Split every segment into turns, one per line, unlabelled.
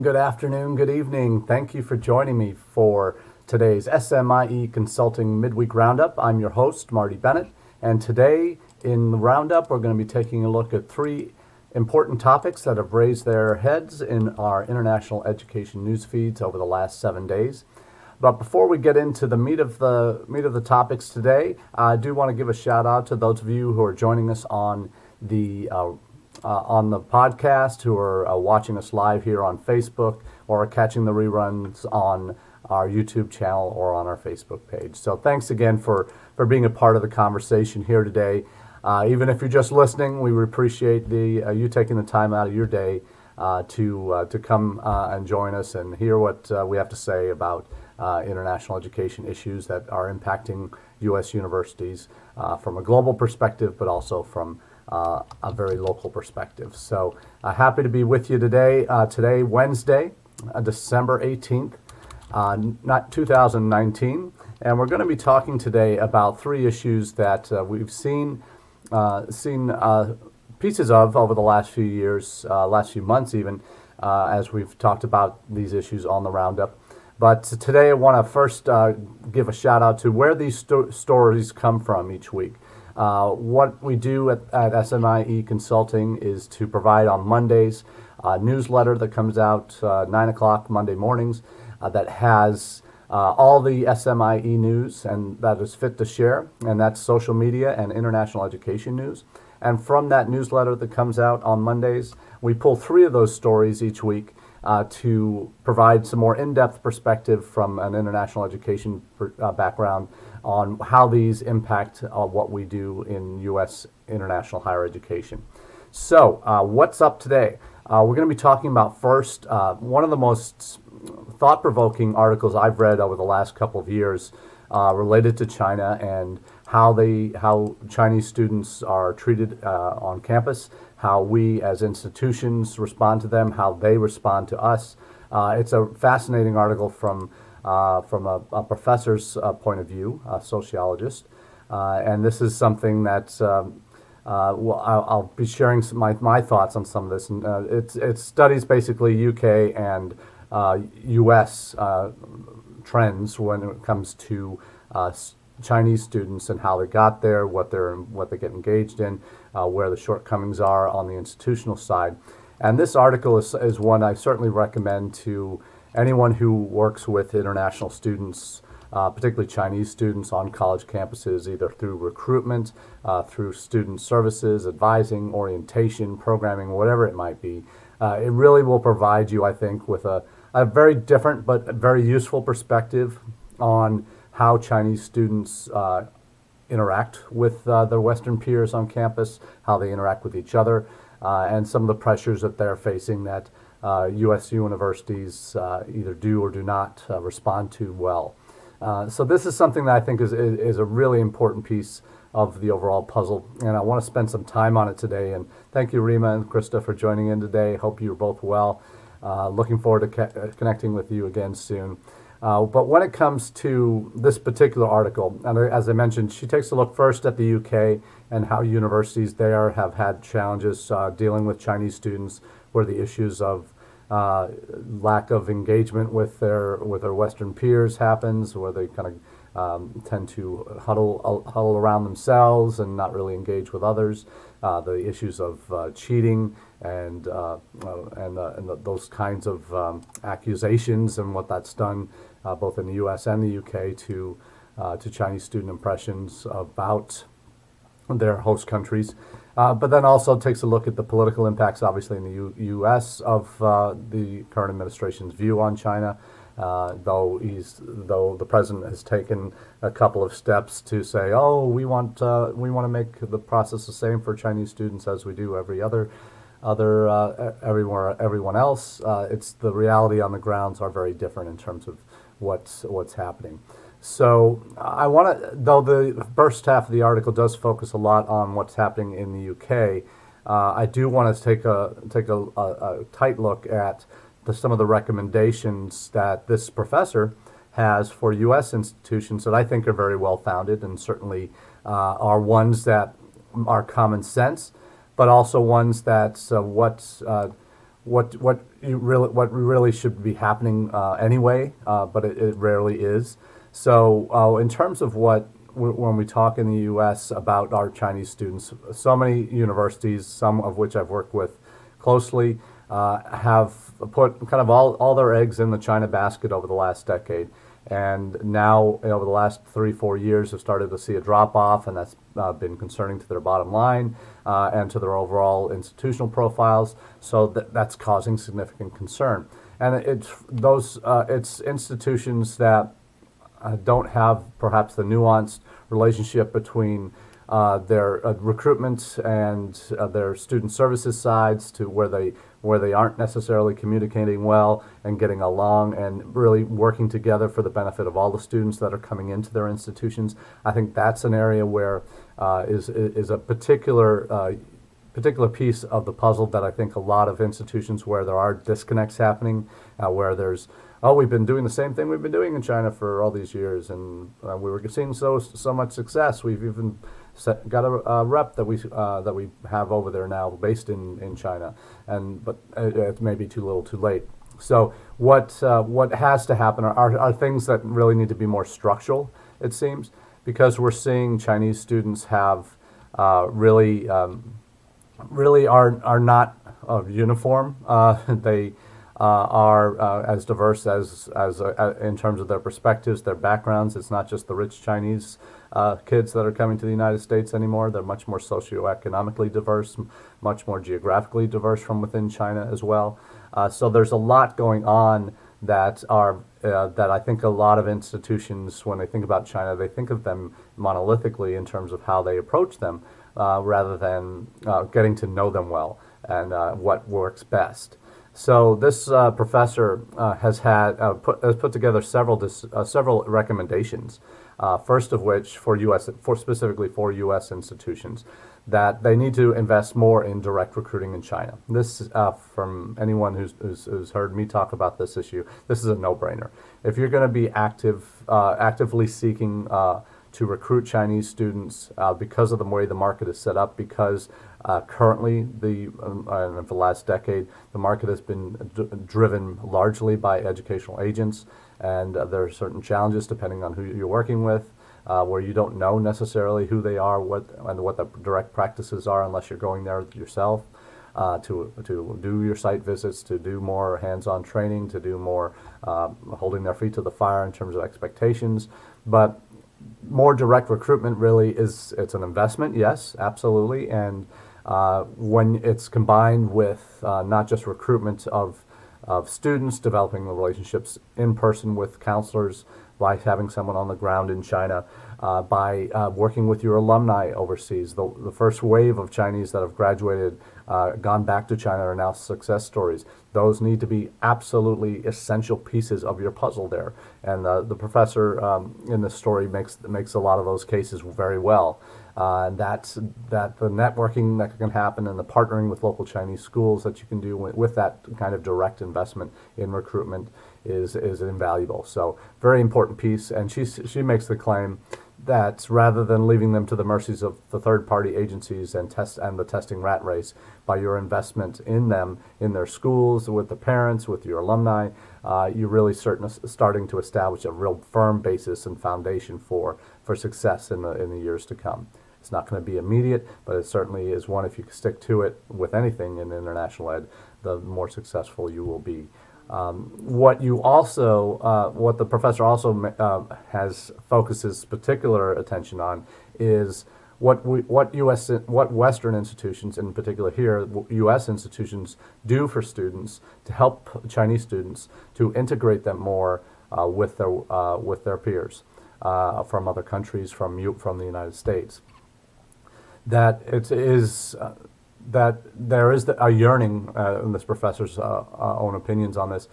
Good afternoon, good evening. Thank you for joining me for today's SMIE Consulting Midweek Roundup. I'm your host, Marty Bennett, and today in the Roundup we're going to be taking a look at three important topics that have raised their heads in our international education news feeds over the last 7 days. But before we get into the meat of the topics today, I do want to give a shout out to those of you who are joining us on the podcast, who are watching us live here on Facebook, or are catching the reruns on our YouTube channel or on our Facebook page. So thanks again for being a part of the conversation here today. Even if you're just listening, we appreciate you taking the time out of your day to come and join us and hear what we have to say about international education issues that are impacting U.S. universities from a global perspective, but also from a very local perspective. So happy to be with you today. Today, Wednesday, December 18th, 2019. And we're going to be talking today about three issues that we've seen pieces of over the last few years, last few months even, as we've talked about these issues on the Roundup. But today I want to first give a shout out to where these stories come from each week. What we do at SMIE Consulting is to provide on Mondays a newsletter that comes out 9 o'clock Monday mornings that has all the SMIE news and that is fit to share, and that's social media and international education news. And from that newsletter that comes out on Mondays, we pull three of those stories each week to provide some more in-depth perspective from an international education background on how these impact what we do in U.S. international higher education. So what's up today? We're going to be talking about first one of the most thought-provoking articles I've read over the last couple of years related to China and how Chinese students are treated on campus, how we as institutions respond to them, how they respond to us. It's a fascinating article from a professor's point of view, a sociologist, and this is something that I'll be sharing my thoughts on some of this. And it studies basically UK and US trends when it comes to Chinese students and how they got there, what they get engaged in, where the shortcomings are on the institutional side. And this article is one I certainly recommend to anyone who works with international students, particularly Chinese students on college campuses, either through recruitment, through student services, advising, orientation, programming, whatever it might be. It really will provide you, I think, with a very different but very useful perspective on how Chinese students interact with their Western peers on campus, how they interact with each other, and some of the pressures that they're facing that U.S. universities either do or do not respond to well. So this is something that I think is a really important piece of the overall puzzle, and I want to spend some time on it today. And thank you, Rima and Krista, for joining in today. Hope you're both well. Looking forward to connecting with you again soon. But when it comes to this particular article, and as I mentioned, she takes a look first at the UK and how universities there have had challenges dealing with Chinese students, where the issues of lack of engagement with their Western peers happens, where they kind of tend to huddle around themselves and not really engage with others. The issues of cheating and those kinds of accusations and what that's done both in the U.S. and the U.K. to Chinese student impressions about their host countries. But then also takes a look at the political impacts, obviously, in the U.S. of the current administration's view on China, though the president has taken a couple of steps to say, oh, we want to make the process the same for Chinese students as we do everyone else. It's the reality on the grounds are very different in terms of what's happening. So I want to, though the first half of the article does focus a lot on what's happening in the UK, I do want to take a tight look at some of the recommendations that this professor has for U.S. institutions that I think are very well founded and certainly are ones that are common sense, but also ones that what really should be happening anyway, but it rarely is. So in terms of when we talk in the U.S. about our Chinese students, so many universities, some of which I've worked with closely, have put kind of all their eggs in the China basket over the last decade. And now, over the last 3-4 years, have started to see a drop off, and that's been concerning to their bottom line and to their overall institutional profiles. So that's causing significant concern. And it's institutions that don't have perhaps the nuanced relationship between their recruitment and their student services sides, to where they aren't necessarily communicating well and getting along and really working together for the benefit of all the students that are coming into their institutions. I think that's an area where is a particular piece of the puzzle that I think a lot of institutions where there are disconnects happening, where there's, oh, we've been doing the same thing we've been doing in China for all these years, and we were seeing so much success. We've even got a rep that we have over there now, based in China, but it may be too little, too late. So what has to happen are things that really need to be more structural, it seems, because we're seeing Chinese students have really are not uniform. They are as diverse as in terms of their perspectives, their backgrounds. It's not just the rich Chinese kids that are coming to the United States anymore. They're much more socioeconomically diverse, much more geographically diverse from within China as well. So there's a lot going on that I think a lot of institutions, when they think about China, they think of them monolithically in terms of how they approach them, rather than getting to know them well and what works best. So this professor has put together several recommendations. First of which, specifically for U.S. institutions, that they need to invest more in direct recruiting in China. This, from anyone who's heard me talk about this issue, this is a no-brainer. If you're going to be actively seeking to recruit Chinese students because of the way the market is set up, because currently, for the last decade, the market has been driven largely by educational agents, and there are certain challenges depending on who you're working with, where you don't know necessarily who they are, what the direct practices are, unless you're going there yourself to do your site visits, to do more hands-on training, to do more holding their feet to the fire in terms of expectations. But more direct recruitment really it's an investment, yes, absolutely, and when it's combined with not just recruitment of students, developing the relationships in person with counselors, by having someone on the ground in China, by working with your alumni overseas. The first wave of Chinese that have graduated, gone back to China, are now success stories. Those need to be absolutely essential pieces of your puzzle there. And the professor in this story makes a lot of those cases very well. That the networking that can happen and the partnering with local Chinese schools that you can do with that kind of direct investment in recruitment is invaluable. So very important piece. And she makes the claim that rather than leaving them to the mercies of the third-party agencies and the testing rat race, by your investment in them, in their schools, with the parents, with your alumni, you're really starting to establish a real firm basis and foundation for success in the years to come. It's not going to be immediate, but it certainly is one. If you stick to it with anything in international ed, the more successful you will be. What the professor also focuses particular attention on is what Western institutions, in particular here, U.S. institutions, do for students to help Chinese students to integrate them more with their peers from other countries, from the United States. That there is a yearning, in this professor's own opinions on this,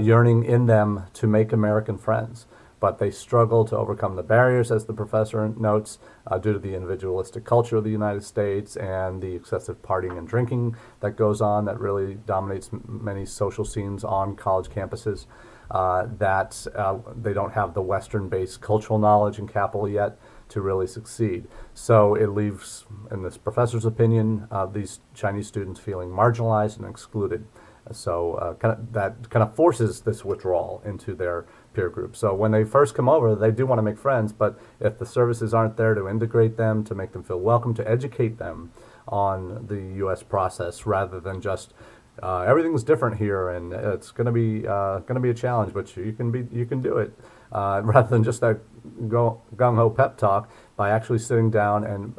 yearning in them to make American friends, but they struggle to overcome the barriers, as the professor notes, due to the individualistic culture of the United States and the excessive partying and drinking that goes on, that really dominates many social scenes on college campuses, that they don't have the Western-based cultural knowledge and capital yet to really succeed. So it leaves, in this professor's opinion, these Chinese students feeling marginalized and excluded. So that kind of forces this withdrawal into their peer group. So when they first come over, they do want to make friends, but if the services aren't there to integrate them, to make them feel welcome, to educate them on the U.S. process, rather than just everything's different here and it's going to be a challenge, but you can do it, rather than just that gung ho pep talk, by actually sitting down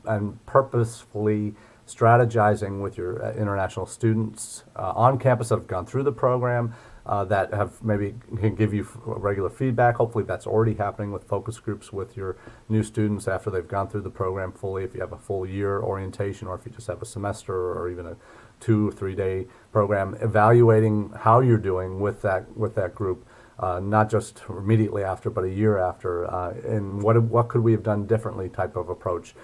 and purposefully strategizing with your international students on campus that have gone through the program, that have maybe can give you regular feedback. Hopefully that's already happening with focus groups with your new students after they've gone through the program fully, if you have a full year orientation or if you just have a semester or even a 2 or 3 day program, evaluating how you're doing with that group, not just immediately after, but a year after, and what could we have done differently type of approach,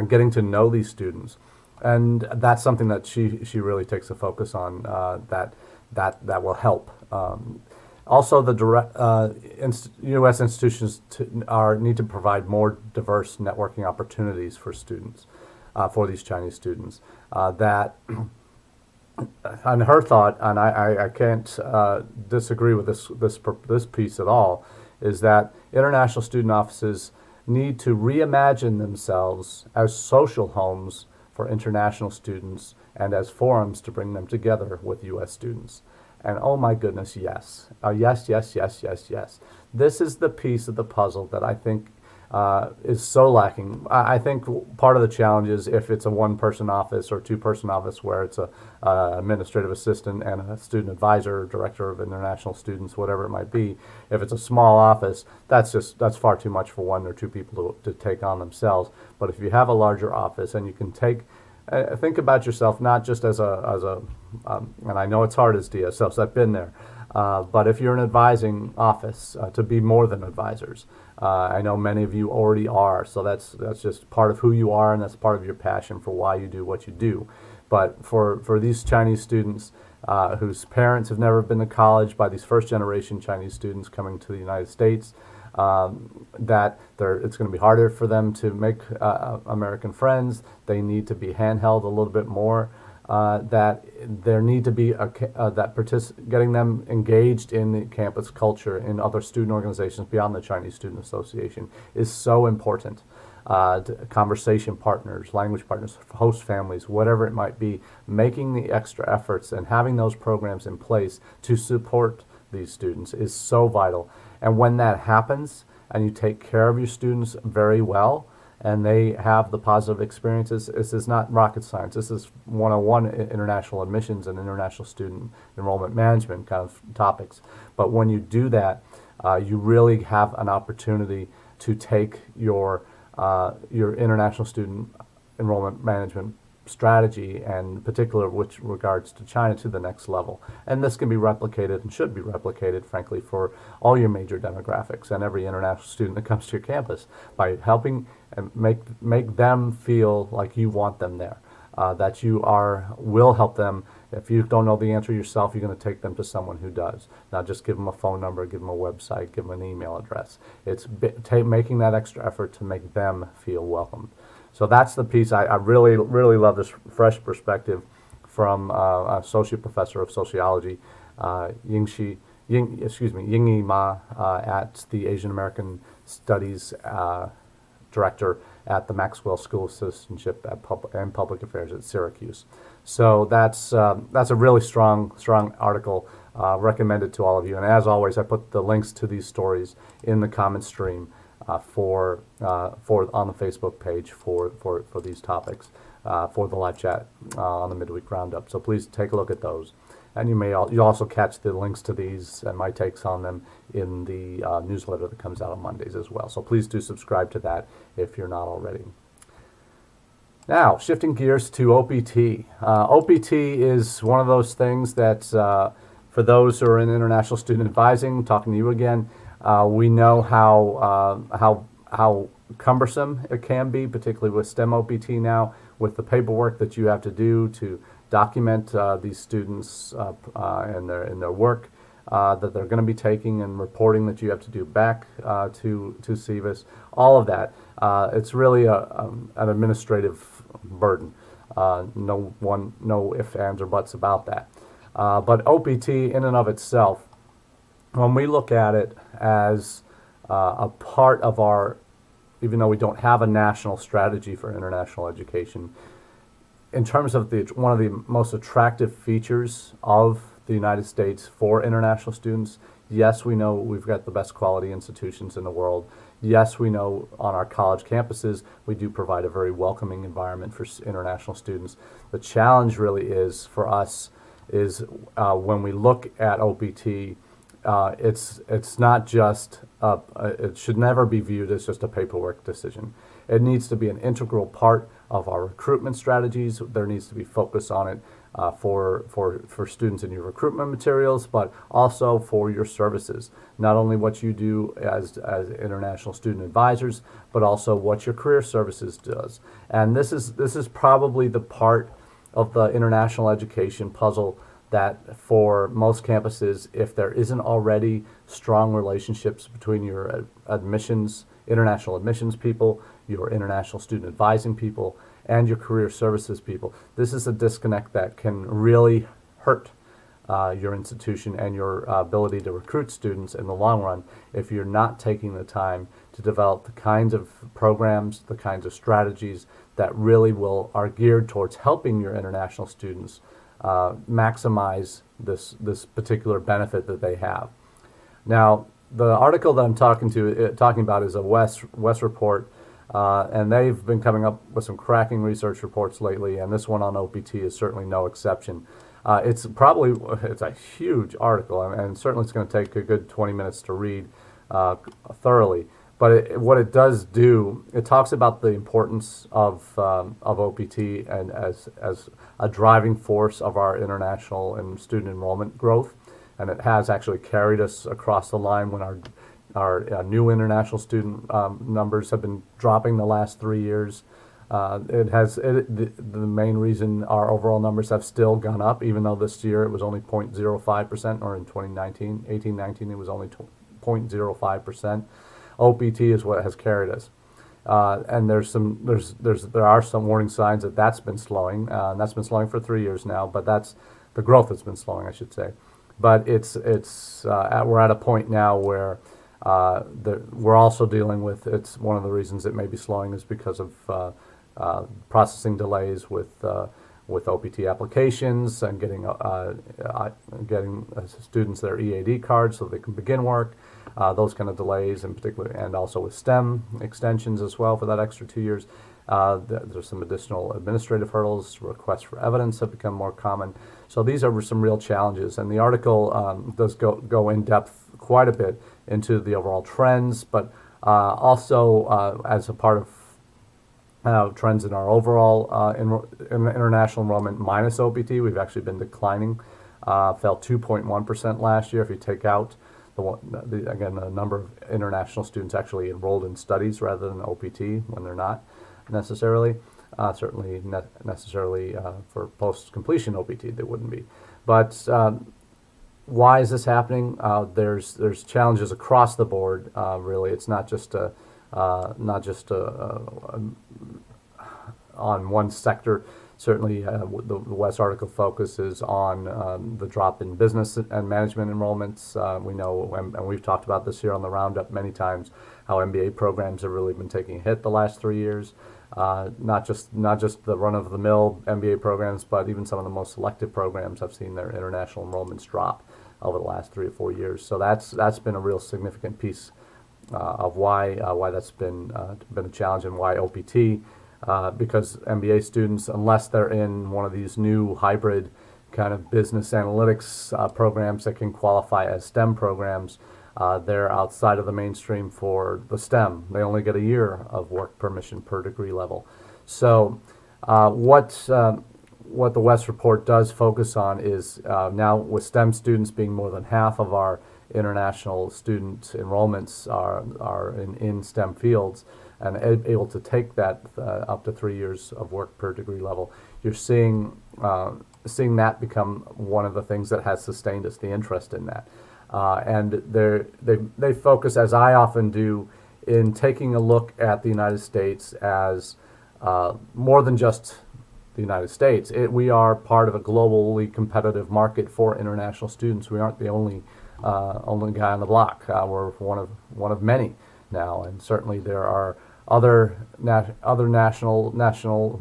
getting to know these students. And that's something that she really takes a focus on, that will help. Also, the U.S. institutions need to provide more diverse networking opportunities for students, for these Chinese students. That, and her thought, and I can't disagree with this piece at all, is that international student offices need to reimagine themselves as social homes for international students and as forums to bring them together with U.S. students. And oh my goodness, yes. Yes, yes, yes, yes, yes. This is the piece of the puzzle that I think is so lacking. I think part of the challenge is if it's a one-person office or two-person office where it's a administrative assistant and a student advisor, director of international students, whatever it might be. If it's a small office, that's far too much for one or two people to take on themselves. But if you have a larger office and you can think about yourself not just as and I know it's hard as DSOs, I've been there, but if you're an advising office, to be more than advisors. I know many of you already are, so that's just part of who you are, and that's part of your passion for why you do what you do. But for these Chinese students whose parents have never been to college, by these first-generation Chinese students coming to the United States, that it's going to be harder for them to make American friends. They need to be handheld a little bit more. That there need to be getting them engaged in the campus culture, in other student organizations beyond the Chinese Student Association is so important. Conversation partners, language partners, host families, whatever it might be, making the extra efforts and having those programs in place to support these students is so vital. And when that happens and you take care of your students very well, and they have the positive experiences, this is not rocket science. This is 101 international admissions and international student enrollment management kind of topics. But when you do that, you really have an opportunity to take your international student enrollment management strategy, and in particular with regards to China, to the next level. And this can be replicated and should be replicated, frankly, for all your major demographics and every international student that comes to your campus, by helping and make them feel like you want them there, that you will help them. If you don't know the answer yourself, you're going to take them to someone who does. Not just give them a phone number, give them a website, give them an email address. It's making that extra effort to make them feel welcomed. So that's the piece. I really, really love this fresh perspective from an associate professor of sociology, Yingyi Ma, at the Asian American Studies director at the Maxwell School of Citizenship and Public Affairs at Syracuse. So that's a really strong article, recommended to all of you. And as always, I put the links to these stories in the comment stream for on the Facebook page for these topics, for the live chat on the Midweek Roundup. So please take a look at those. And you'll also catch the links to these and my takes on them in the newsletter that comes out on Mondays as well. So please do subscribe to that if you're not already. Now, shifting gears to OPT. OPT is one of those things that, for those who are in international student advising, talking to you again, we know how cumbersome it can be, particularly with STEM OPT now, with the paperwork that you have to do to document these students and their work that they're going to be taking, and reporting that you have to do back to CVIS. All of that. It's really an administrative burden. No ifs, ands, or buts about that. But OPT in and of itself, when we look at it as a part of our, even though we don't have a national strategy for international education, in terms of one of the most attractive features of the United States for international students, yes, we know we've got the best quality institutions in the world. Yes, we know on our college campuses we do provide a very welcoming environment for international students. The challenge really is for us is when we look at OPT, it's not just it should never be viewed as just a paperwork decision. It needs to be an integral part of our recruitment strategies. There needs to be focus on it for students in your recruitment materials, but also for your services. Not only what you do as international student advisors, but also what your career services does. And this is probably the part of the international education puzzle that for most campuses, if there isn't already strong relationships between your international admissions people, your international student advising people, and your career services people, this is a disconnect that can really hurt your institution and your ability to recruit students in the long run if you're not taking the time to develop the kinds of programs, the kinds of strategies that really are geared towards helping your international students maximize this particular benefit that they have. Now, the article that I'm talking about is a West report, and they've been coming up with some cracking research reports lately, and this one on OPT is certainly no exception. It's a huge article, and certainly it's going to take a good 20 minutes to read thoroughly. But what it does do, it talks about the importance of OPT and as a driving force of our international and student enrollment growth, and it has actually carried us across the line when our new international student numbers have been dropping the last 3 years. The main reason our overall numbers have still gone up, even though this year it was only 0.05%, or in 2018-19 it was only 0.05%. OPT is what has carried us, and there are some warning signs that that's been slowing, and that's been slowing for 3 years now. But that's the growth that's been slowing, I should say. But we're at a point now where we're also dealing with. It's one of the reasons it may be slowing is because of processing delays with OPT applications and getting students their EAD cards so they can begin work. Those kind of delays in particular, and also with STEM extensions as well for that extra 2 years. There's some additional administrative hurdles. Requests for evidence have become more common. So these are some real challenges, and the article does go in depth quite a bit into the overall trends, but also as a part of trends in our overall international enrollment minus OPT, we've actually been declining. Fell 2.1% last year if you take out the number of international students actually enrolled in studies rather than OPT when they're not necessarily. Certainly necessarily for post-completion OPT they wouldn't be. But why is this happening? There's challenges across the board. Really, it's not just on one sector. Certainly, the West article focuses on the drop in business and management enrollments. We know, and we've talked about this here on the Roundup many times, how MBA programs have really been taking a hit the last 3 years. Not just the run-of-the-mill MBA programs, but even some of the most selective programs have seen their international enrollments drop over the last 3 or 4 years. So that's been a real significant piece of why that's been a challenge, and why OPT. Because MBA students, unless they're in one of these new hybrid kind of business analytics programs that can qualify as STEM programs, they're outside of the mainstream for the STEM. They only get a year of work permission per degree level. So what the West report does focus on is now with STEM students being more than half of our international student enrollments are in STEM fields, and able to take that up to 3 years of work per degree level, you're seeing that become one of the things that has sustained us, the interest in that. And they focus, as I often do, in taking a look at the United States as more than just the United States. We are part of a globally competitive market for international students. We aren't the only guy on the block. We're one of many now, and certainly there are other national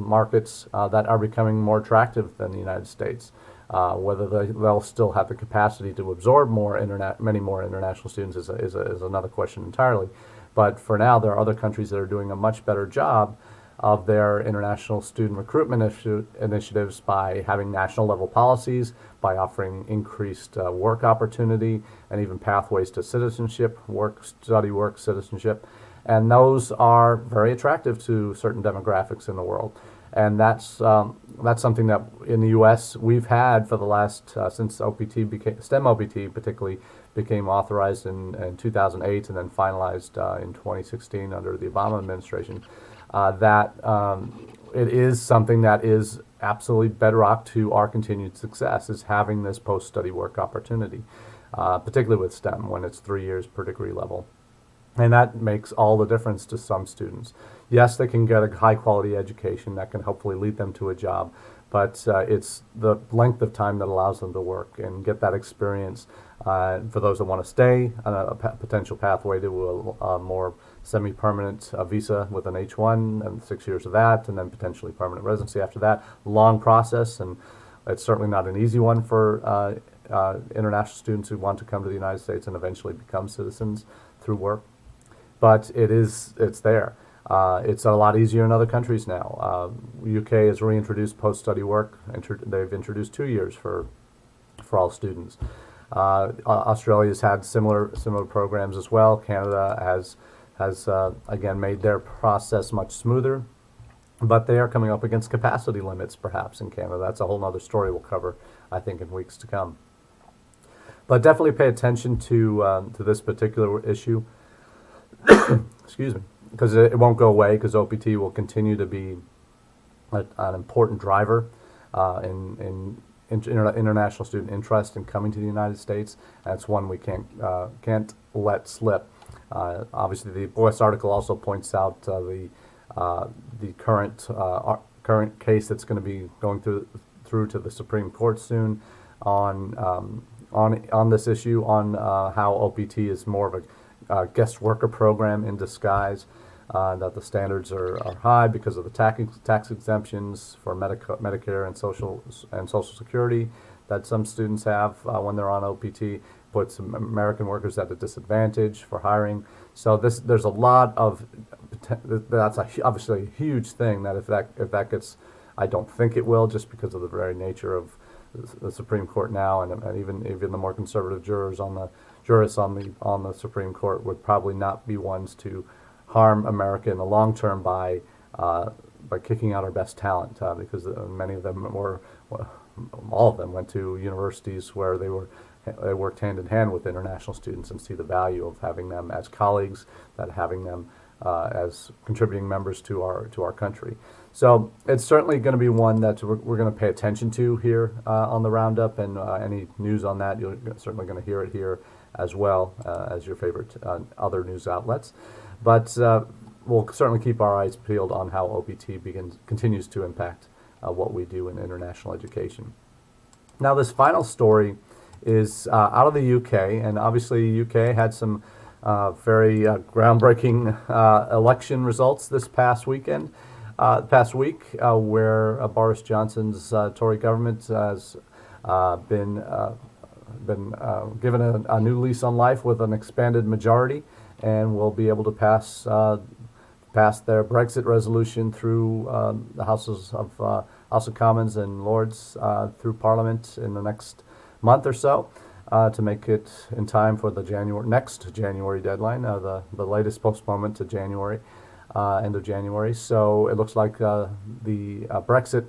markets that are becoming more attractive than the United States. Whether they'll still have the capacity to absorb many more international students is another question entirely. But for now, there are other countries that are doing a much better job of their international student recruitment initiatives by having national level policies, by offering increased work opportunity, and even pathways to citizenship, study work citizenship. And those are very attractive to certain demographics in the world. And that's something that in the U.S. we've had for the last, since STEM OPT particularly became authorized in 2008 and then finalized in 2016 under the Obama administration. It is something that is absolutely bedrock to our continued success, is having this post-study work opportunity, particularly with STEM when it's 3 years per degree level. And that makes all the difference to some students. Yes, they can get a high-quality education that can hopefully lead them to a job, but it's the length of time that allows them to work and get that experience. For those that want to stay, a potential pathway to a more semi-permanent visa with an H-1 and 6 years of that, and then potentially permanent residency after that. Long process, and it's certainly not an easy one for international students who want to come to the United States and eventually become citizens through work. But it's there. It's a lot easier in other countries now. UK has reintroduced post-study work. They've introduced 2 years for all students. Australia's had similar programs as well. Canada has again made their process much smoother, but they are coming up against capacity limits perhaps in Canada. That's a whole other story we'll cover, I think, in weeks to come. But definitely pay attention to this particular issue. Excuse me, because it won't go away, because OPT will continue to be an important driver in international student interest in coming to the United States. That's one we can't let slip. Obviously, the OS article also points out the current case that's going to be going through to the Supreme Court soon on this issue, on how OPT is more of a guest worker program in disguise, that the standards are high because of the tax exemptions for Medicare and Social Security that some students have when they're on OPT, puts American workers at a disadvantage for hiring. So there's a lot of, that's obviously a huge thing that if that gets, I don't think it will, just because of the very nature of the Supreme Court now, and even the more conservative jurists on the Supreme Court would probably not be ones to harm America in the long term by kicking out our best talent, because many of them all of them went to universities where they worked hand in hand with international students and see the value of having them as colleagues, that having them as contributing members to our country. So it's certainly going to be one that we're going to pay attention to here on the Roundup, and any news on that, you're certainly going to hear it here as well as your favorite other news outlets. But we'll certainly keep our eyes peeled on how OPT continues to impact what we do in international education. Now, this final story is out of the UK, and obviously UK had some very groundbreaking election results this past week, where Boris Johnson's Tory government has been given a new lease on life with an expanded majority, and will be able to pass their Brexit resolution through the House of Commons and Lords through Parliament in the next month or so, to make it in time for the next January deadline, the latest postponement to January, end of January. So it looks like the Brexit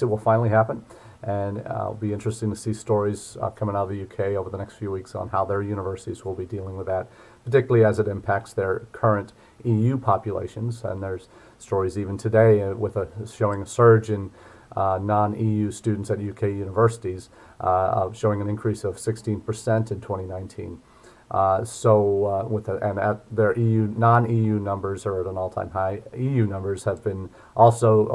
will finally happen, and it'll be interesting to see stories coming out of the UK over the next few weeks on how their universities will be dealing with that, particularly as it impacts their current EU populations. And there's stories even today showing a surge in non-EU students at UK universities, showing an increase of 16% in 2019. And their non-EU numbers are at an all-time high. EU numbers have been also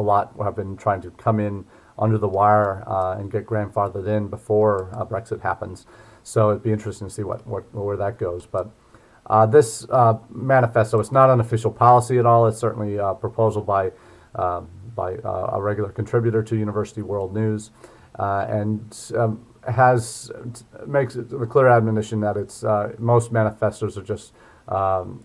have been trying to come in under the wire and get grandfathered in before Brexit happens. So it'd be interesting to see where that goes. But this manifesto, it's not an official policy at all. It's certainly a proposal by a regular contributor to University World News, and makes it the clear admonition that it's most manifestos are just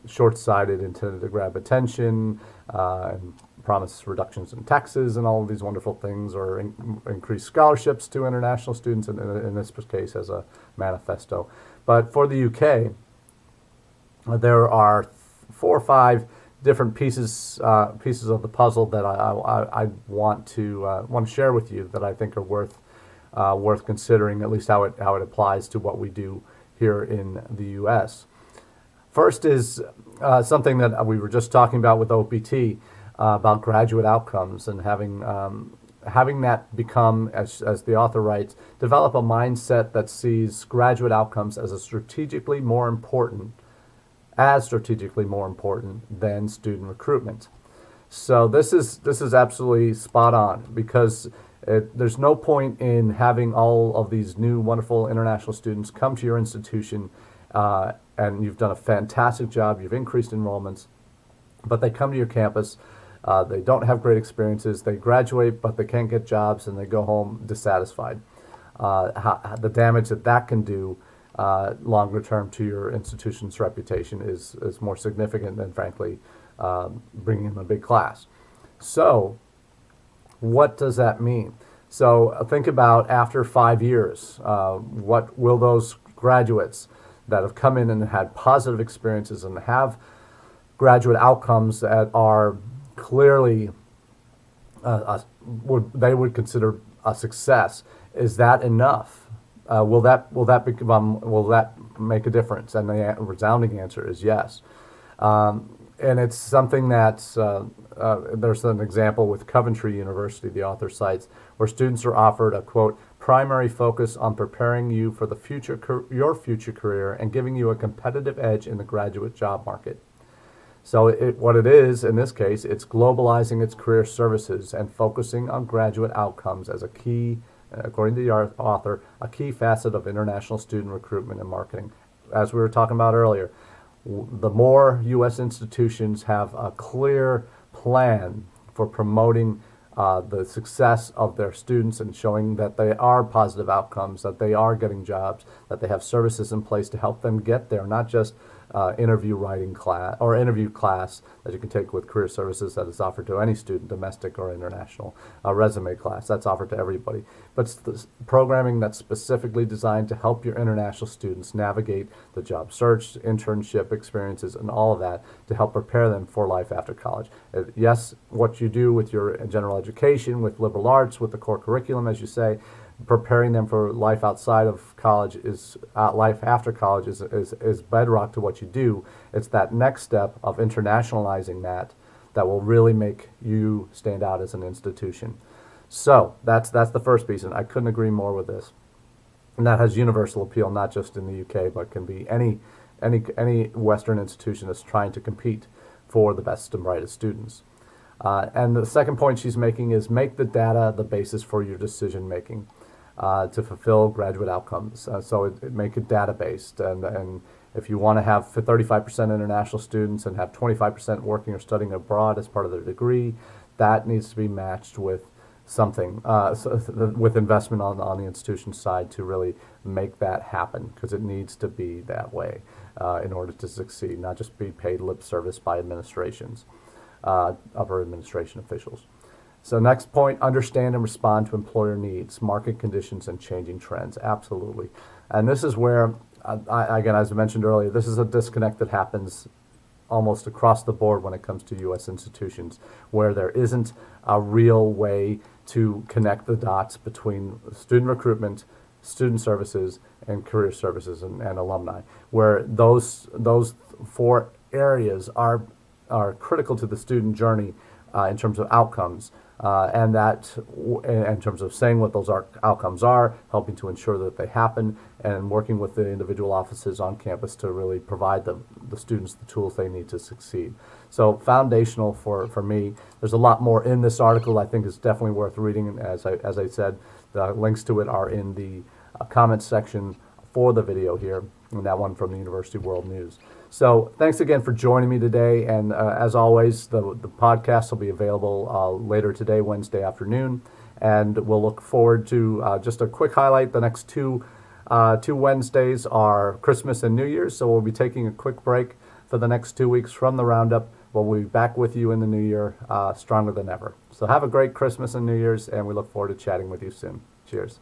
short-sighted, intended to grab attention, and promise reductions in taxes and all of these wonderful things, or increase scholarships to international students, in this case as a manifesto. But for the UK, there are 4 or 5 different pieces of the puzzle that I want to share with you that I think are worth considering, at least how it applies to what we do here in the U.S. First is something that we were just talking about with OPT, about graduate outcomes, and having that become, as the author writes, develop a mindset that sees graduate outcomes as strategically more important than student recruitment. So this is absolutely spot on, because there's no point in having all of these new wonderful international students come to your institution, and you've done a fantastic job, you've increased enrollments, but they come to your campus, they don't have great experiences, they graduate but they can't get jobs, and they go home dissatisfied. The damage that can do longer term to your institution's reputation is more significant than, frankly, bringing in a big class. So what does that mean? So think about, after 5 years, what will those graduates that have come in and had positive experiences and have graduate outcomes that are clearly they would consider a success, is that enough? Will that make a difference? And the resounding answer is yes. And it's something that there's an example with Coventry University, the author cites, where students are offered a, quote, primary focus on preparing you for your future career and giving you a competitive edge in the graduate job market. So what it is, in this case, it's globalizing its career services and focusing on graduate outcomes as a key, according to the author, a key facet of international student recruitment and marketing. As we were talking about earlier, the more U.S. institutions have a clear plan for promoting the success of their students and showing that they are positive outcomes, that they are getting jobs, that they have services in place to help them get there, not just interview writing class or interview class that you can take with career services that is offered to any student, domestic or international, resume class that's offered to everybody, but it's programming that's specifically designed to help your international students navigate the job search, internship experiences, and all of that to help prepare them for life after college. Yes, what you do with your general education, with liberal arts, with the core curriculum, as you say, preparing them for life outside of college life after college is bedrock to what you do. It's that next step of internationalizing that will really make you stand out as an institution. So that's the first piece, and I couldn't agree more with this. And that has universal appeal, not just in the UK, but can be any Western institution that's trying to compete for the best and brightest students. And the second point she's making is make the data the basis for your decision making to fulfill graduate outcomes. So make it data-based, and if you want to have 35% international students and have 25% working or studying abroad as part of their degree, that needs to be matched with something, with investment on the institution side to really make that happen, because it needs to be that way in order to succeed, not just be paid lip service by administrations, upper administration officials. So next point, understand and respond to employer needs, market conditions, and changing trends. Absolutely. And this is where, again, as I mentioned earlier, this is a disconnect that happens almost across the board when it comes to U.S. institutions, where there isn't a real way to connect the dots between student recruitment, student services, and career services and alumni, where those 4 areas are critical to the student journey in terms of outcomes. and that in terms of saying what those outcomes are, helping to ensure that they happen, and working with the individual offices on campus to really provide the students the tools they need to succeed. So foundational for me. There's a lot more in this article I think is definitely worth reading, and as I said, the links to it are in the comments section for the video here, and that one from the University World News. So thanks again for joining me today, and as always, the podcast will be available later today, Wednesday afternoon, and we'll look forward to just a quick highlight. The next two Wednesdays are Christmas and New Year's, so we'll be taking a quick break for the next 2 weeks from the Roundup. We'll be back with you in the new year, stronger than ever. So have a great Christmas and New Year's, and we look forward to chatting with you soon. Cheers.